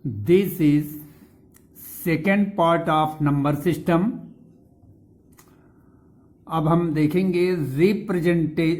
This is second part of number system. अब हम देखेंगे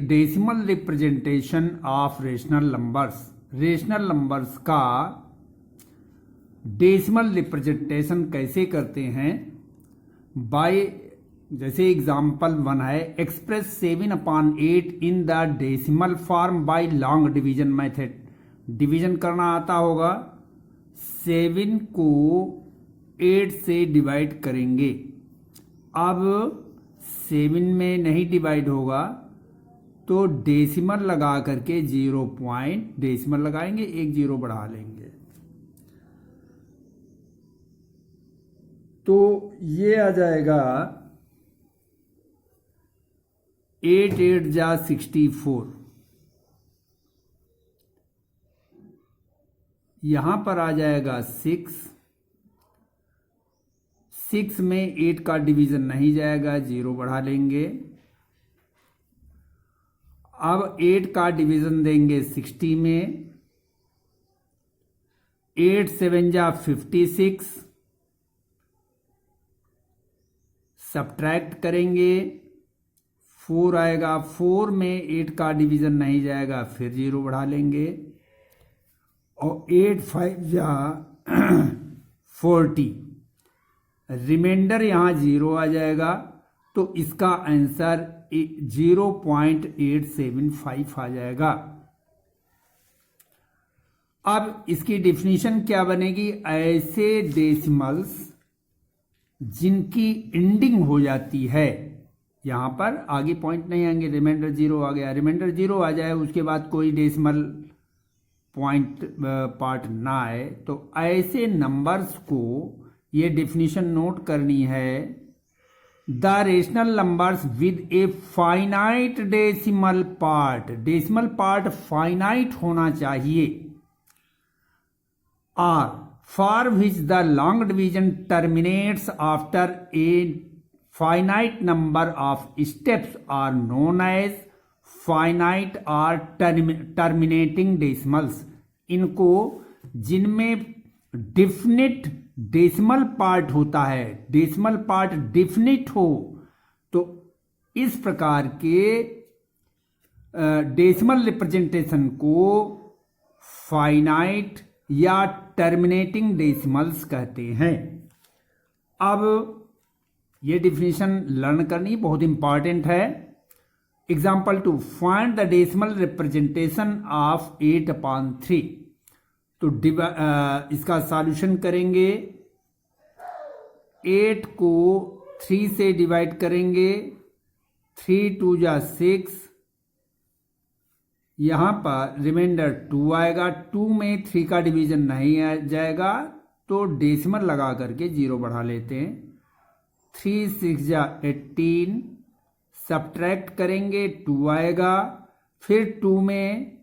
decimal representation of rational numbers. Rational numbers का decimal representation कैसे करते हैं। बाय जैसे एग्जाम्पल 1 है, express 7/8 in the decimal form by long division method. Division करना आता होगा, 7 को 8 से डिवाइड करेंगे। अब 7 में नहीं डिवाइड होगा तो डेसिमल लगा करके 0 पॉइंट डेसिमल लगाएंगे, एक 0 बढ़ा लेंगे। तो ये आ जाएगा 8 8 जा 64। यहां पर आ जाएगा 6 में 8 का डिवीजन नहीं जाएगा, 0 बढ़ा लेंगे। अब 8 का डिवीजन देंगे 60 में, 8 7 जा 56, सब्ट्रैक्ट करेंगे, 4 आएगा। 4 में 8 का डिवीजन नहीं जाएगा, फिर 0 बढ़ा लेंगे। और 8 5 जा 40, रिमाइंडर यहां 0 आ जाएगा। तो इसका आंसर 0.875 आ जाएगा। अब इसकी डिफिनीशन क्या बनेगी? ऐसे डेसिमल्स जिनकी एंडिंग हो जाती है, यहां पर आगे पॉइंट नहीं आएंगे, रिमाइंडर 0 आ गया, रिमाइंडर 0 आ जाए, उसके बाद कोई डेसिमल पॉइंट पार्ट ना आए, तो ऐसे नंबर्स को ये डिफिनीशन नोट करनी है। The rational numbers with a finite decimal part, decimal part finite होना चाहिए, are for which the long division terminates after a finite number of steps are known as finite और terminating decimals. इनको जिनमें definite decimal part होता है, decimal part definite हो, तो इस प्रकार के डेसिमल रिप्रेजेंटेशन को फाइनाइट या टर्मिनेटिंग डेसिमल्स कहते हैं। अब ये डिफिनीशन लर्न करनी बहुत इंपॉर्टेंट है। Example 2, find the decimal representation of 8/3। तो इसका सॉल्यूशन करेंगे, 8 को 3 से डिवाइड करेंगे, 3 2 जा 6, यहां पर रिमाइंडर 2 आएगा। 2 में 3 का डिवीजन नहीं आ जाएगा, तो डेसिमल लगा करके 0 बढ़ा लेते हैं। 3 6 जा 18, सब्ट्रैक्ट करेंगे, 2 आएगा। फिर 2 में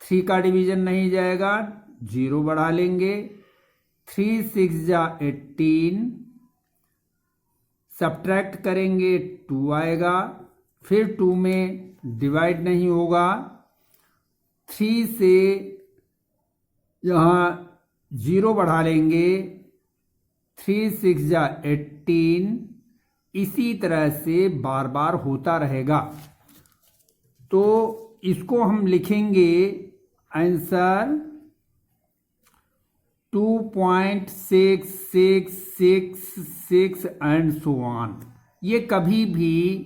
3 का डिवीजन नहीं जाएगा, 0 बढ़ा लेंगे। 3 6 जा 18, सब्ट्रैक्ट करेंगे, 2 आएगा। फिर 2 में डिवाइड नहीं होगा, 3 से यहां 0 बढ़ा लेंगे। 3 6 जा 18, इसी तरह से बार बार होता रहेगा। तो इसको हम लिखेंगे आंसर 2.6666 एंड सो ऑन। ये कभी भी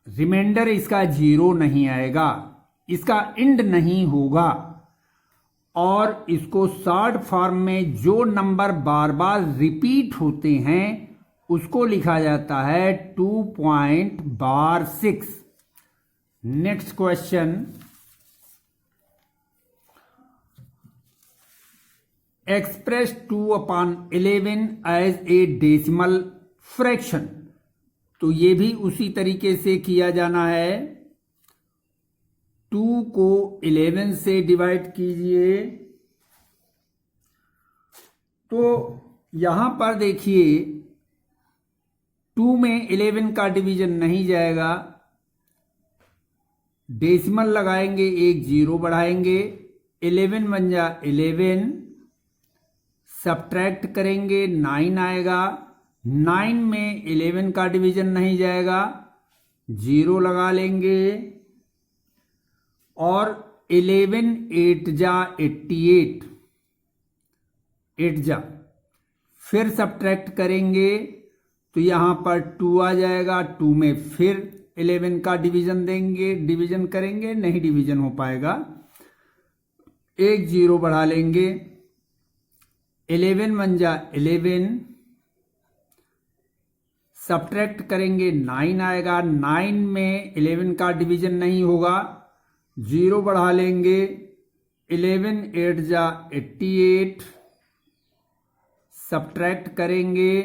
रिमाइंडर इसका 0 नहीं आएगा, इसका एंड नहीं होगा। और इसको शॉर्ट फॉर्म में जो नंबर बार बार रिपीट होते हैं उसको लिखा जाता है 2.6। Next question, express 2/11 as a decimal fraction. तो ये भी उसी तरीके से किया जाना है। 2 को 11 से डिवाइड कीजिए। तो यहां पर देखिए 2 में 11 का डिवीजन नहीं जाएगा, डेसिमल लगाएंगे, एक 0 बढ़ाएंगे, 11 बन जा 11, सब्ट्रैक्ट करेंगे 9 आएगा। 9 में 11 का डिवीजन नहीं जाएगा, 0 लगा लेंगे। और 11 8 जा 88, 8 जा, फिर सब्ट्रैक्ट करेंगे तो यहां पर 2 आ जाएगा। 2 में फिर 11 का डिवीजन देंगे, डिवीजन करेंगे, नहीं डिवीजन हो पाएगा, एक 0 बढ़ा लेंगे। 11 1 जा 11, सब्ट्रैक्ट करेंगे 9 आएगा। 9 में 11 का डिवीजन नहीं होगा, 0 बढ़ा लेंगे। 11 8 जा 88, सब्ट्रैक्ट करेंगे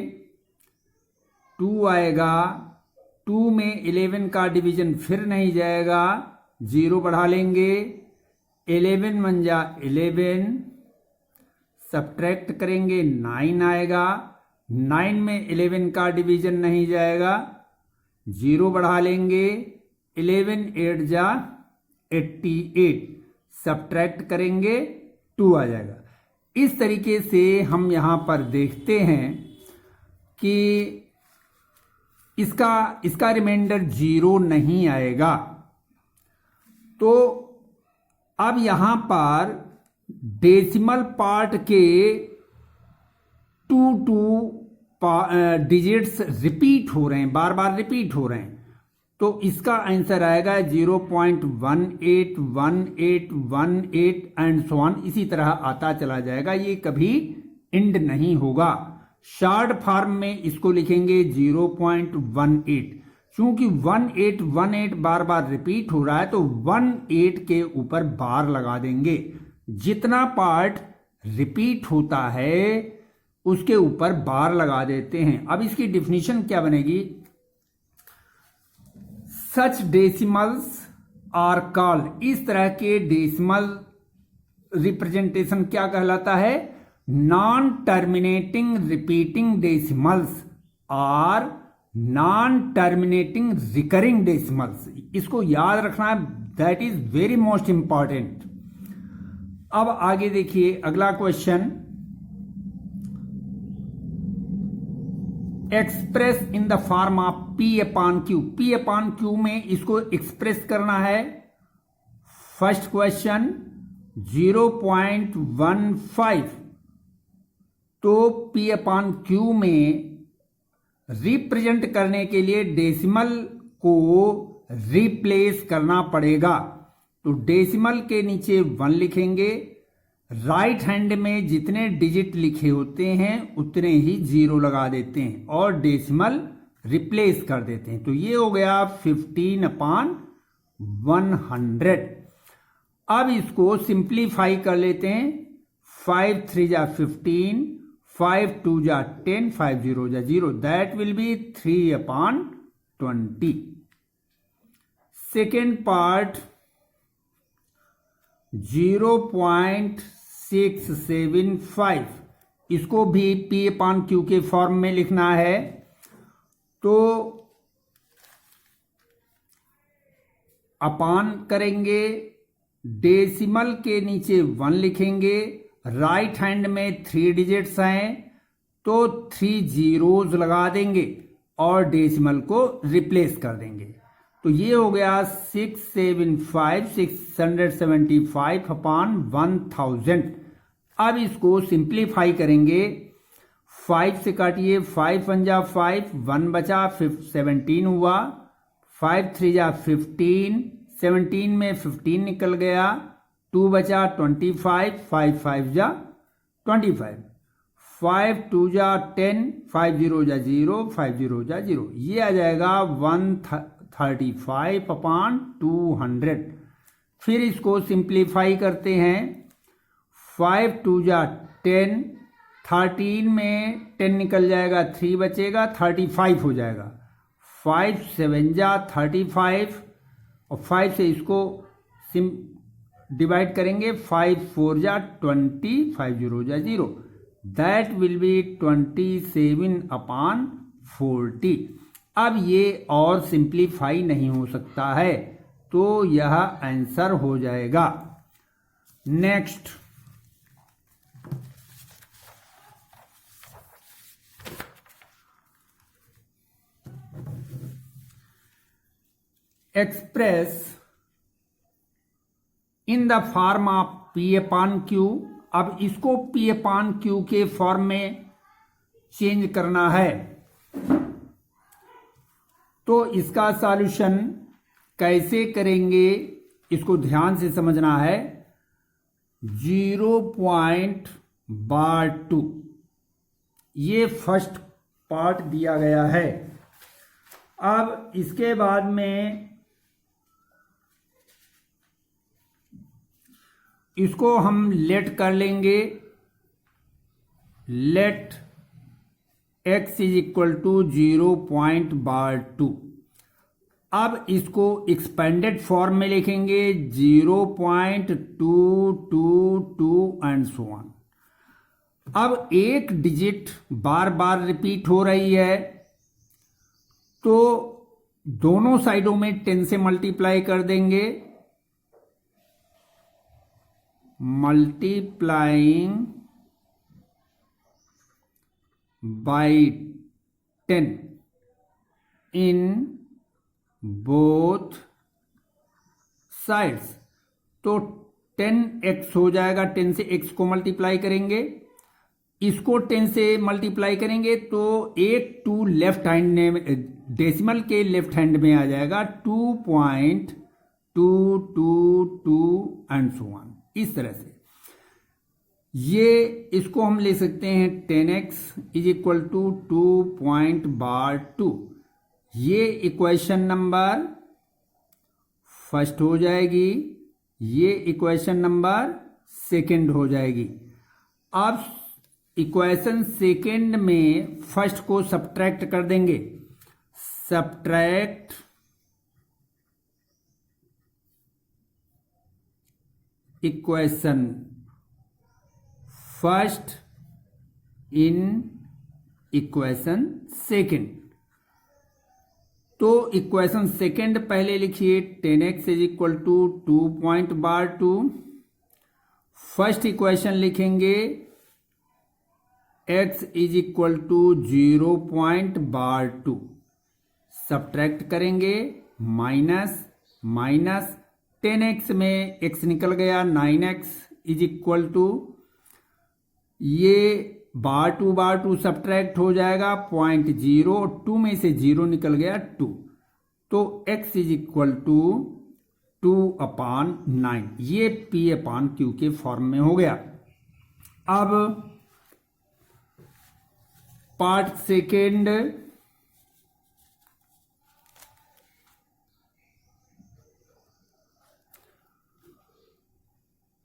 2 आएगा। 2 में 11 का डिवीजन फिर नहीं जाएगा, 0 बढ़ा लेंगे। 11 1 जा 11, सब्ट्रैक्ट करेंगे 9 आएगा। 9 में 11 का डिवीजन नहीं जाएगा, 0 बढ़ा लेंगे। 11 8 जा 88, सब्ट्रैक्ट करेंगे 2 आ जाएगा। इस तरीके से हम यहां पर देखते हैं कि इसका रिमाइंडर 0 नहीं आएगा। तो अब यहां पर डेसिमल पार्ट के 2 डिजिट्स रिपीट हो रहे हैं, बार बार रिपीट हो रहे हैं, तो इसका आंसर आएगा 0.181818 एंड सो ऑन, इसी तरह आता चला जाएगा, ये कभी एंड नहीं होगा। शॉर्ट फॉर्म में इसको लिखेंगे 0.18, चूंकि 1818 बार बार रिपीट हो रहा है तो 18 के ऊपर बार लगा देंगे। जितना पार्ट रिपीट होता है उसके ऊपर बार लगा देते हैं। अब इसकी डिफिनीशन क्या बनेगी? सच डेसिमल्स आर कॉल्ड, इस तरह के डेसिमल रिप्रेजेंटेशन क्या कहलाता है? नॉन टर्मिनेटिंग रिपीटिंग डेसिमल्स और नॉन टर्मिनेटिंग रिकरिंग डेसिमल्स। इसको याद रखना, that is very most important. अब आगे देखिए अगला question, express in the form of P/Q। P/Q में इसको एक्सप्रेस करना है। फर्स्ट क्वेश्चन 0.15, तो P/Q में रिप्रेजेंट करने के लिए डेसिमल को रिप्लेस करना पड़ेगा। तो डेसिमल के नीचे 1 लिखेंगे, राइट हैंड में जितने डिजिट लिखे होते हैं उतने ही 0 लगा देते हैं और डेसिमल रिप्लेस कर देते हैं। तो ये हो गया 15/100। अब इसको सिंप्लीफाई कर लेते हैं। 5 3 जा 15, 5 2 जा 10, 5 0 जा 0, that will be 3/20। Second part 0.675, इसको भी P/Q के फॉर्म में लिखना है। तो अपान करेंगे, डेसिमल के नीचे 1 लिखेंगे, राइट हैंड में 3 डिजिट्स हैं तो 3 zeros लगा देंगे और डेसिमल को रिप्लेस कर देंगे। तो ये हो गया 675/1000। अब इसको सिंप्लीफाई करेंगे, 5 से काटिए, 5 1 जा 5, 1 बचा, 17 हुआ, 5 3 जा 15, 17 में 15 निकल गया, 2 बचा 25, 5 5 जा 25, 5 2 जा 10, 5 0 जा 0, 5 0 जा 0, ये आ जाएगा 135/200। फिर इसको सिंप्लीफाई करते हैं, 5 2 जा 10, 13 में 10 निकल जाएगा, 3 बचेगा, 35 हो जाएगा, 5 7 जा 35 और 5 से इसको डिवाइड करेंगे, 5 4 जा 20, 5 0 जा 0, दैट विल बी 27/40। अब ये और सिंप्लीफाई नहीं हो सकता है, तो यह आंसर हो जाएगा। Next express in the form of P upon Q. अब इसको पी अपॉन क्यू के फॉर्म में चेंज करना है, तो इसका सॉल्यूशन कैसे करेंगे इसको ध्यान से समझना है। 0.2 ये फर्स्ट पार्ट दिया गया है। अब इसके बाद में इसको हम लेट कर लेंगे, let x is equal to 0.2। अब इसको एक्सपेंडेड फॉर्म में लिखेंगे 0.222 एंड सो ऑन। अब एक डिजिट बार बार रिपीट हो रही है, तो दोनों साइडों में 10 से मल्टीप्लाई कर देंगे। Multiplying by 10 in both sides, तो 10x हो जाएगा। 10 से x को मल्टीप्लाई करेंगे, इसको 10 से मल्टीप्लाई करेंगे तो एक 2 लेफ्ट हैंड में, डेसिमल के लेफ्ट हैंड में आ जाएगा 2.222 एंड सो ऑन। इस तरह से ये इसको हम ले सकते हैं 10x इज इक्वल टू 2.2। ये इक्वेशन नंबर फर्स्ट हो जाएगी, ये इक्वेशन नंबर सेकंड हो जाएगी। अब इक्वेशन सेकंड में फर्स्ट को सब्ट्रैक्ट कर देंगे। Subtract equation first in equation second, तो इक्वेशन सेकंड पहले लिखिए 10x is equal to 2.2। First equation लिखेंगे x is equal to 0.2, subtract करेंगे, माइनस माइनस 10x में x निकल गया, 9x इज इक्वल टू, ये बार टू सब्ट्रैक्ट हो जाएगा 0.0, 2 में से 0 निकल गया 2, तो x इज इक्वल टू 2/9। ये p अपॉन क्यू के फॉर्म में हो गया। अब part second,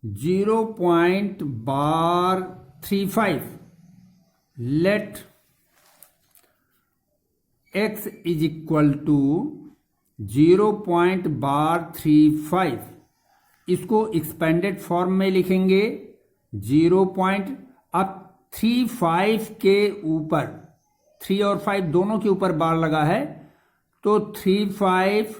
(0.35) let x is equal to 0.35। इसको एक्सपेंडेड फॉर्म में लिखेंगे 0.35 के ऊपर, 3 और 5 दोनों के ऊपर बार लगा है, तो 35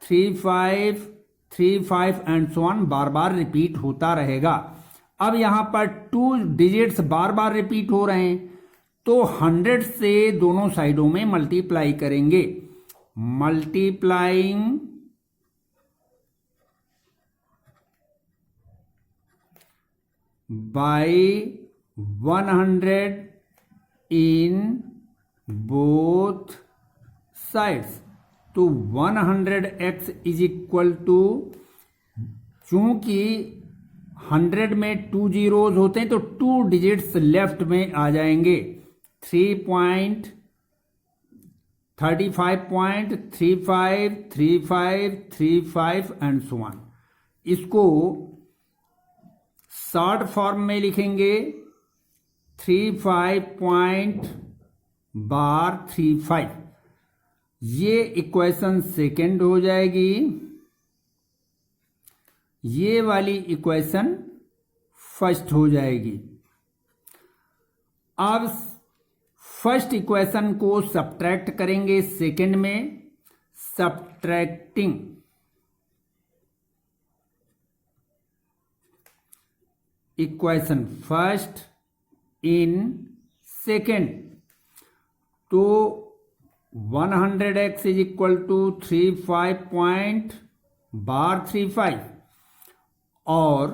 35 35 and so on bar bar repeat होता रहेगा। अब यहां पर 2 डिजिट्स बार बार रिपीट हो रहे हैं, तो 100 से दोनों साइडों में मल्टीप्लाई करेंगे। Multiplying by 100 in both sides, तो 100x इज इक्वल टू, चूंकि 100 में 2 जीरोज होते हैं तो 2 डिजिट्स लेफ्ट में आ जाएंगे, 3.35.35 35 35 एंड सो ऑन। इसको शॉर्ट फॉर्म में लिखेंगे 35.35। ये इक्वेशन सेकेंड हो जाएगी, ये वाली इक्वेशन फर्स्ट हो जाएगी। अब फर्स्ट इक्वेशन को सब्ट्रैक्ट करेंगे सेकेंड में, subtracting equation first in second, तो 100x इज इक्वल टू 35.35 और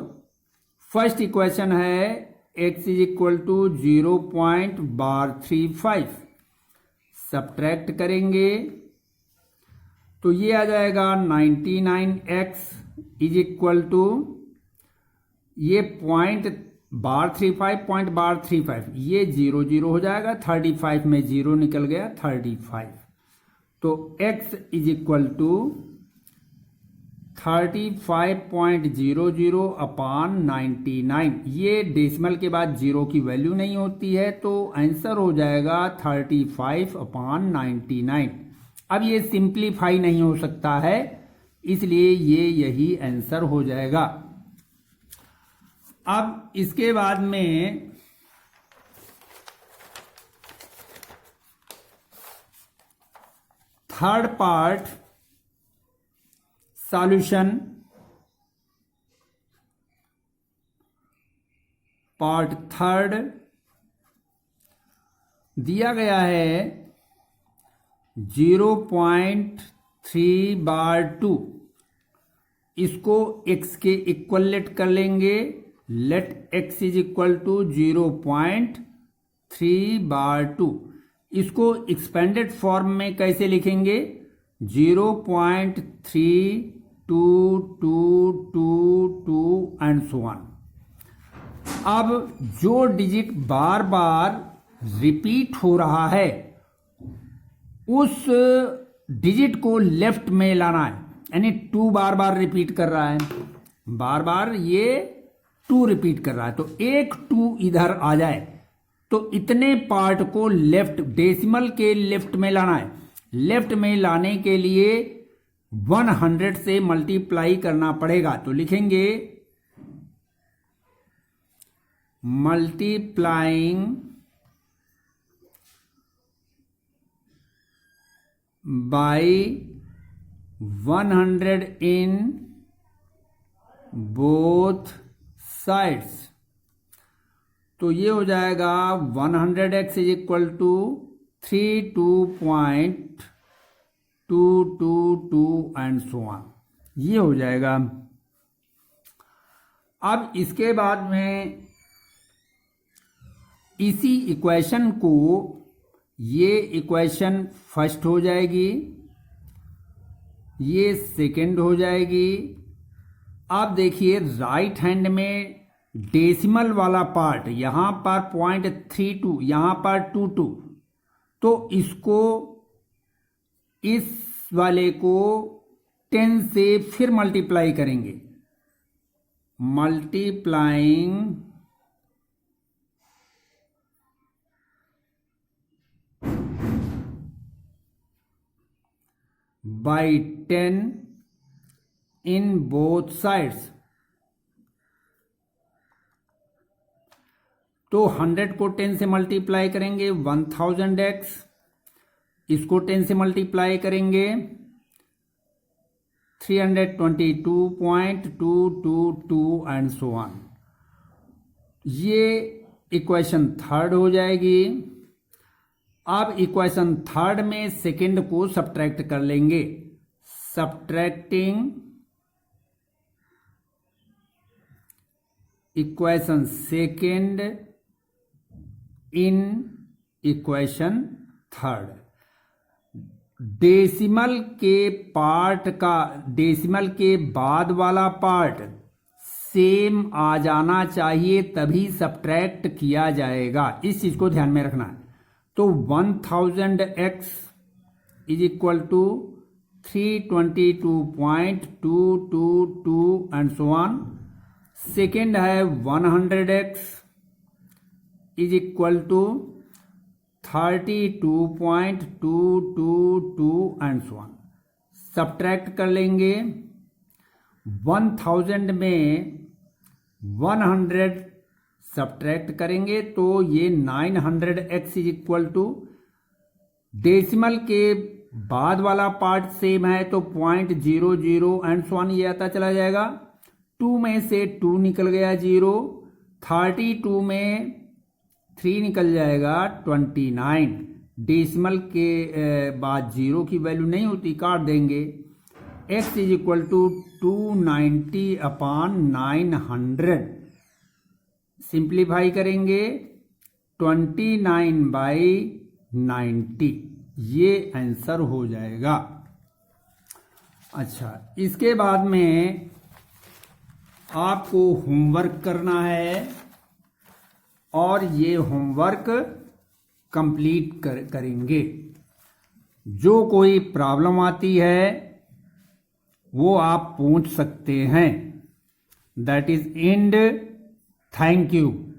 फर्स्ट इक्वेशन है x is equal to 0.35। Subtract करेंगे तो ये आ जाएगा 99x इज इक्वल टू ये .35 ये 0 हो जाएगा, 35 में 0 निकल गया 35। तो x इज इक्वल टू 35.00 अपान 99। ये डेसिमल के बाद 0 की वैल्यू नहीं होती है तो आंसर हो जाएगा 35 अपान 99। अब ये सिंप्लीफाई नहीं हो सकता है इसलिए ये यही आंसर हो जाएगा। अब इसके बाद में third part solution, part third दिया गया है 0.3/2। इसको x के इक्वलेट कर लेंगे। Let x is equal to 0.3/2। इसको एक्सपेंडेड फॉर्म में कैसे लिखेंगे? 0.3222 एंड सो ऑन। अब जो डिजिट बार बार रिपीट हो रहा है उस डिजिट को लेफ्ट में लाना है, यानी 2 बार बार रिपीट कर रहा है, बार बार ये 2 रिपीट कर रहा है तो एक 2 इधर आ जाए तो इतने पार्ट को लेफ्ट, डेसिमल के लेफ्ट में लाना है। लेफ्ट में लाने के लिए 100 से मल्टीप्लाई करना पड़ेगा तो लिखेंगे multiplying by 100 in both sides. तो ये हो जाएगा 100x is equal to 32.222 and so on. ये हो जाएगा। अब इसके बाद में इसी इक्वेशन को, ये इक्वेशन फर्स्ट हो जाएगी, ये सेकंड हो जाएगी। आप देखिए राइट हैंड में डेसिमल वाला पार्ट यहां पर 0.32, यहां पर 22, तो इसको, इस वाले को 10 से फिर मल्टीप्लाई करेंगे। Multiplying by 10 in both sides। तो 100 को 10 से मल्टीप्लाई करेंगे 1000x, इसको 10 से मल्टीप्लाई करेंगे 322.222 एंड सो ऑन। ये इक्वेशन थर्ड हो जाएगी। अब इक्वेशन थर्ड में सेकंड को सब्ट्रैक्ट कर लेंगे। Subtracting equation second in equation third. Decimal के पार्ट का, डेसिमल के बाद वाला पार्ट सेम आ जाना चाहिए तभी सब्ट्रैक्ट किया जाएगा। इस चीज को ध्यान में रखना है। तो 1000x is equal to 322.222 and so on. Second है 100x is equal to 32.222 and so on. Subtract कर लेंगे 1000 में 100 सब्ट्रैक्ट करेंगे तो ये 900x is equal to, decimal के बाद वाला पार्ट सेम है तो 0.00 एंड सो ऑन ये आता चला जाएगा। 2 में से 2 निकल गया 0, 32 में 3 निकल जाएगा 29। डेसिमल के बाद 0 की वैल्यू नहीं होती, काट देंगे। x is equal to 290/900, simplify करेंगे 29/90, ये आंसर हो जाएगा। अच्छा, इसके बाद में आपको होमवर्क करना है और ये होमवर्क कंप्लीट करेंगे। जो कोई प्रॉब्लम आती है वो आप पूछ सकते हैं। That is and. Thank you.